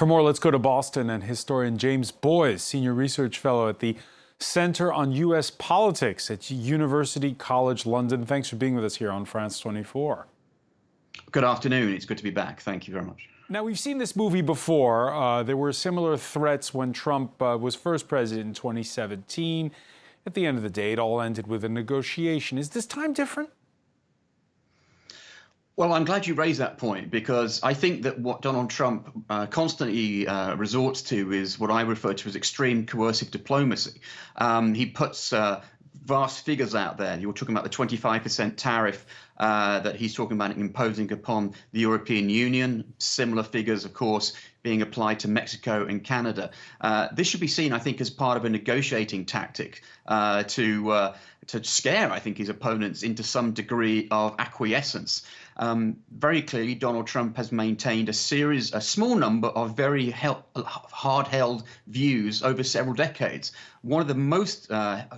For more, let's go to Boston and historian James Boyes, Senior Research Fellow at the Center on U.S. Politics at University College London. Thanks for being with us here on France 24. Good afternoon. It's good to be back. Thank you very much. Now, we've seen this movie before. There were similar threats when Trump was first president in 2017. At the end of the day, it all ended with a negotiation. Is this time different? Well, I'm glad you raised that point, because I think that what Donald Trump constantly resorts to is what I refer to as extreme coercive diplomacy. He puts vast figures out there. You're talking about the 25% tariff that he's talking about imposing upon the European Union. Similar figures, of course, being applied to Mexico and Canada. This should be seen, I think, as part of a negotiating tactic to scare, I think, his opponents into some degree of acquiescence. Very clearly, Donald Trump has maintained a small number of very hard-held views over several decades. One of the most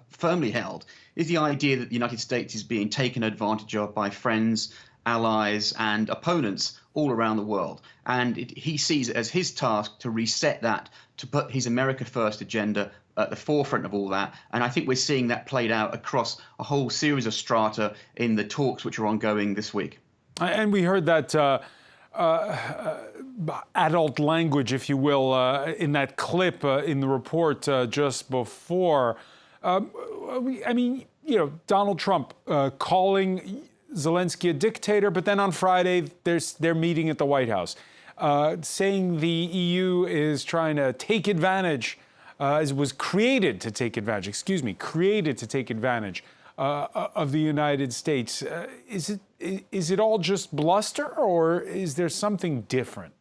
firmly held is the idea that the United States is being taken advantage of by friends, allies, and opponents all around the world. And he sees it as his task to reset that, to put his America First agenda at the forefront of all that. And I think we're seeing that played out across a whole series of strata in the talks which are ongoing this week. And we heard that adult language, if you will, in that clip in the report just before. I mean, you know, Donald Trump calling Zelensky a dictator, but then on Friday they're meeting at the White House, saying the EU is trying to take advantage, was created to take advantage, created to take advantage of the United States. Is it all just bluster, or is there something different?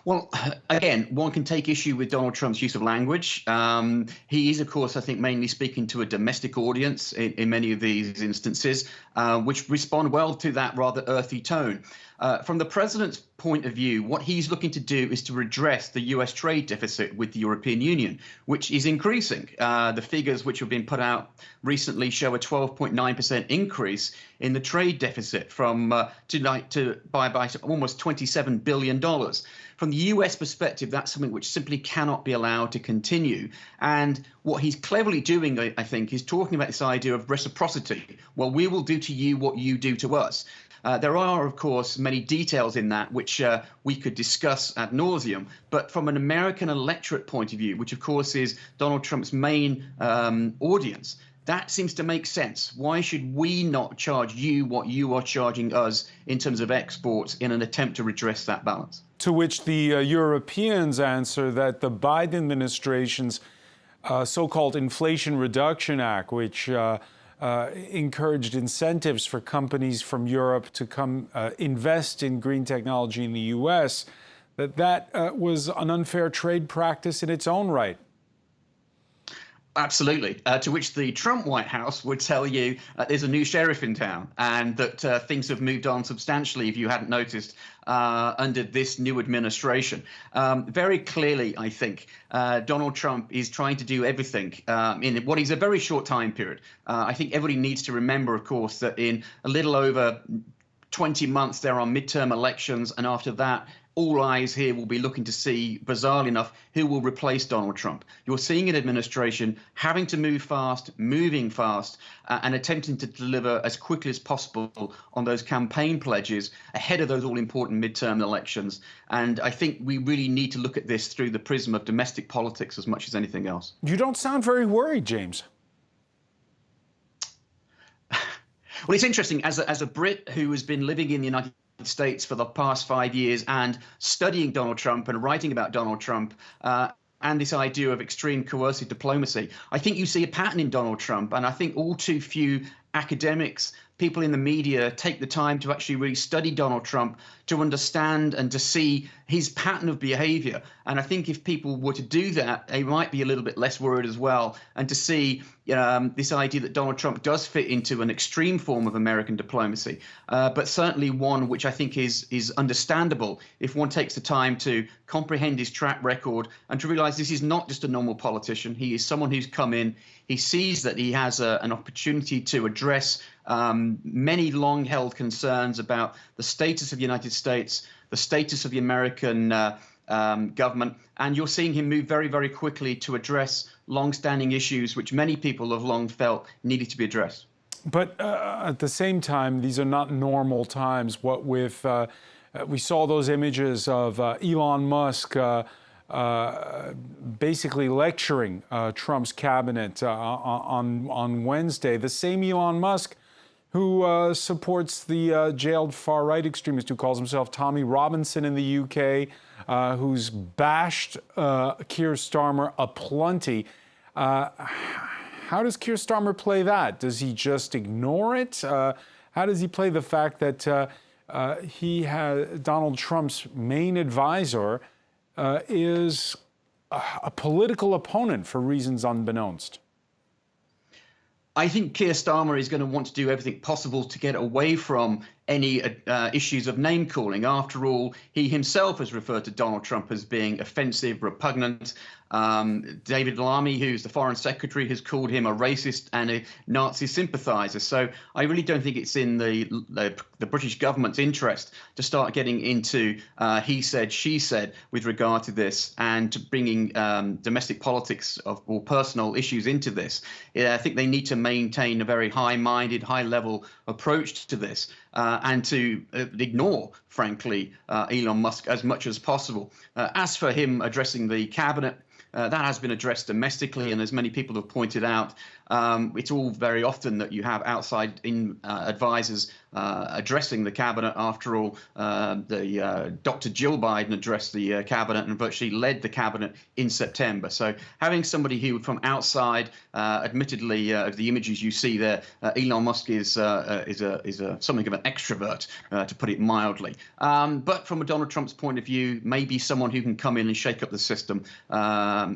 Well, again, one can take issue with Donald Trump's use of language. He is, of course, I think, mainly speaking to a domestic audience in many of these instances, which respond well to that rather earthy tone. From the president's point of view, what he's looking to do is to redress the U.S. trade deficit with the European Union, which is increasing. The figures which have been put out recently show a 12.9% increase in the trade deficit from by almost $27 billion. From the U.S. perspective, that's something which simply cannot be allowed to continue. And what he's cleverly doing, I think, is talking about this idea of reciprocity. Well, we will do to you what you do to us. There are, of course, many details in that which we could discuss ad nauseum. But from an American electorate point of view, which, of course, is Donald Trump's main audience, that seems to make sense. Why should we not charge you what you are charging us in terms of exports in an attempt to redress that balance? To which the Europeans answer that the Biden administration's so-called Inflation Reduction Act, which encouraged incentives for companies from Europe to come invest in green technology in the U.S., that was an unfair trade practice in its own right. Absolutely. To which the Trump White House would tell you there's a new sheriff in town, and that things have moved on substantially, if you hadn't noticed, under this new administration. Very clearly, I think, Donald Trump is trying to do everything in what is a very short time period. I think everybody needs to remember, of course, that in a little over 20 months, there are midterm elections, and after that, all eyes here will be looking to see, bizarrely enough, who will replace Donald Trump. You're seeing an administration having to move fast, moving fast, and attempting to deliver as quickly as possible on those campaign pledges ahead of those all-important midterm elections. And I think we really need to look at this through the prism of domestic politics as much as anything else. You don't sound very worried, James. Well, it's interesting, as a Brit who has been living in the United States for the past 5 years and studying Donald Trump and writing about Donald Trump and this idea of extreme coercive diplomacy, I think you see a pattern in Donald Trump. And I think all too few academics, people in the media, take the time to actually really study Donald Trump, to understand and to see his pattern of behavior. And I think if people were to do that, they might be a little bit less worried as well, and to see this idea that Donald Trump does fit into an extreme form of American diplomacy, but certainly one which I think is understandable if one takes the time to comprehend his track record and to realize this is not just a normal politician. He is someone who's come in. He sees that he has an opportunity to address many long-held concerns about the status of the United States, the status of the American government. And you're seeing him move very, very quickly to address long-standing issues which many people have long felt needed to be addressed. But at the same time, these are not normal times. What with we saw those images of Elon Musk basically lecturing Trump's cabinet on Wednesday. The same Elon Musk who supports the jailed far-right extremist who calls himself Tommy Robinson in the UK, who's bashed Keir Starmer aplenty. How does Keir Starmer play that? Does he just ignore it? How does he play the fact that Donald Trump's main advisor is a political opponent for reasons unbeknownst? I think Keir Starmer is going to want to do everything possible to get away from any issues of name calling. After all, he himself has referred to Donald Trump as being offensive, repugnant. David Lammy, who's the foreign secretary, has called him a racist and a Nazi sympathizer. So I really don't think it's in the British government's interest to start getting into he said, she said with regard to this and to bringing domestic politics or personal issues into this. I think they need to maintain a very high-minded, high-level approach to this. And to ignore, frankly, Elon Musk as much as possible. As for him addressing the cabinet, that has been addressed domestically, and as many people have pointed out, it's all very often that you have outside advisors addressing the cabinet. After all, Dr. Jill Biden addressed the cabinet and virtually led the cabinet in September. So having somebody who from outside, admittedly, of the images you see there, Elon Musk is something of an extrovert, to put it mildly. But from a Donald Trump's point of view, maybe someone who can come in and shake up the system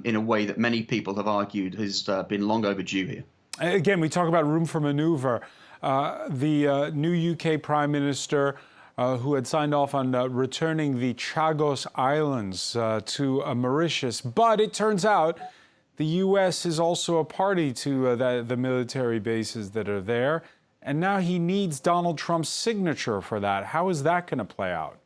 in a way that many people have argued has been long overdue here. Again, we talk about room for maneuver. The new UK Prime Minister, who had signed off on returning the Chagos Islands to Mauritius, but it turns out the US is also a party to the military bases that are there, and now he needs Donald Trump's signature for that. How is that going to play out?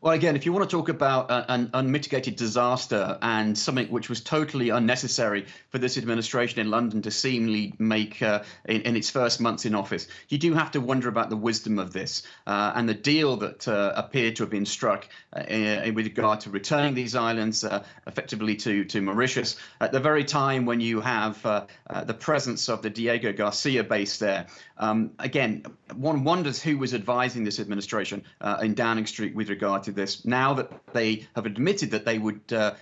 Well, again, if you want to talk about an unmitigated disaster and something which was totally unnecessary for this administration in London to seemingly make in its first months in office, you do have to wonder about the wisdom of this and the deal that appeared to have been struck with regard to returning these islands effectively to Mauritius at the very time when you have the presence of the Diego Garcia base there. Again, one wonders who was advising this administration in Downing Street with regard to this. Now that they have admitted that they would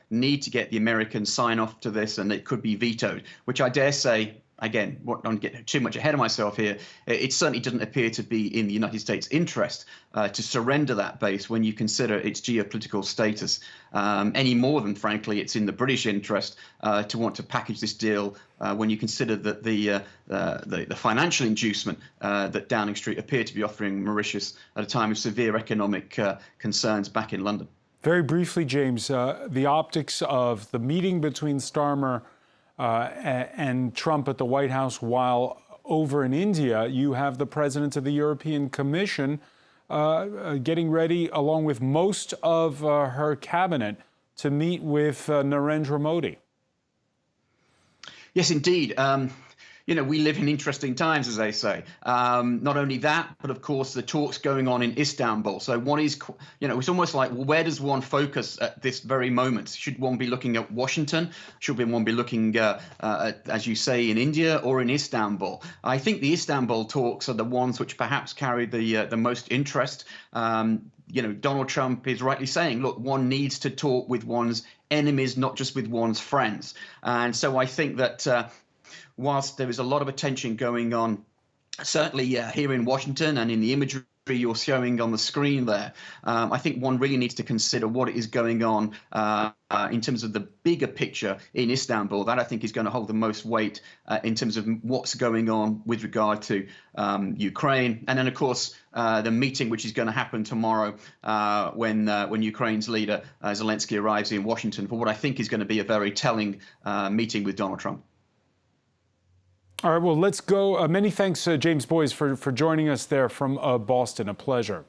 need to get the American sign off to this and it could be vetoed, which I dare say, again, I don't get too much ahead of myself here, it certainly doesn't appear to be in the United States' interest to surrender that base when you consider its geopolitical status, any more than, frankly, it's in the British interest to want to package this deal when you consider that the financial inducement that Downing Street appeared to be offering Mauritius at a time of severe economic concerns back in London. Very briefly, James, the optics of the meeting between Starmer and Trump at the White House, while over in India, you have the president of the European Commission getting ready, along with most of her cabinet, to meet with Narendra Modi. Yes, indeed. You know, we live in interesting times, as they say. Not only that, but of course, the talks going on in Istanbul. So one is, you know, it's almost like, well, where does one focus at this very moment? Should one be looking at Washington? Should one be looking, at, as you say, in India or in Istanbul? I think the Istanbul talks are the ones which perhaps carry the most interest. You know, Donald Trump is rightly saying, look, one needs to talk with one's enemies, not just with one's friends. And so I think that whilst there is a lot of attention going on, certainly here in Washington and in the imagery you're showing on the screen there, I think one really needs to consider what is going on in terms of the bigger picture in Istanbul. That I think is going to hold the most weight in terms of what's going on with regard to Ukraine. And then, of course, the meeting which is going to happen tomorrow when Ukraine's leader Zelensky arrives in Washington for what I think is going to be a very telling meeting with Donald Trump. All right, well, let's go. Many thanks, James Boyes, for joining us there from Boston. A pleasure.